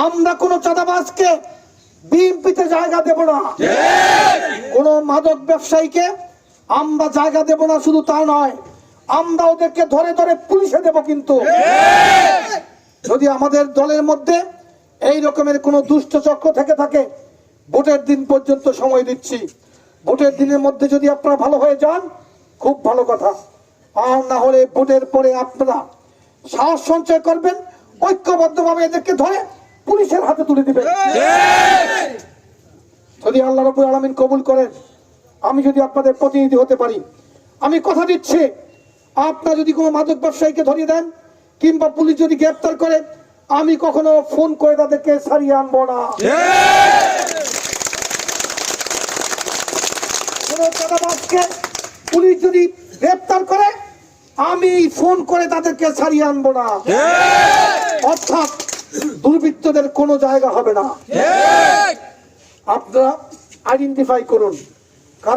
আমরা কোন চাঁদাবাজকে বিএনপিতে জায়গা দেব না, কোন মাদক ব্যবসায়ীকে আমরা জায়গা দেব না। শুধু তা নয়, আমরা ওদেরকে ধরে ধরে পুলিশে দেব। কিন্তু যদি আমাদের দলের মধ্যে এই রকমের কোন দুষ্ট চক্র থেকে থাকে, ভোটের দিন পর্যন্ত সময় দিচ্ছি, ভোটের দিনের মধ্যে যদি আপনারা ভালো হয়ে যান খুব ভালো কথা, আর না হলে ভোটের পরে আপনারা সাহস সঞ্চয় করবেন, ঐক্যবদ্ধভাবে এদেরকে ধরে পুলিশের হাতে তুলে দিবেন। যদি আল্লাহ রাব্বুল আলামিন কবুল করেন, আমি যদি আপনাদের প্রতিনিধি হতে পারি, আমি কথা দিচ্ছি, আপনারা যদি কোনো মাদক ব্যবসায়ীকে ধরিয়ে দেন কিংবা পুলিশ যদি গ্রেফতার করে, আমি কখনো ফোন করে তাদেরকে ছাড়িয়ে আনবো না। কোনো চাঁদাবাজকে পুলিশ যদি গ্রেফতার করে, আমি ফোন করে তাদেরকে ছাড়িয়ে আনবো না। অর্থাৎ দুর্বৃত্তদের কোনো জায়গা হবে না। আপনারা আইডেন্টিফাই করুন।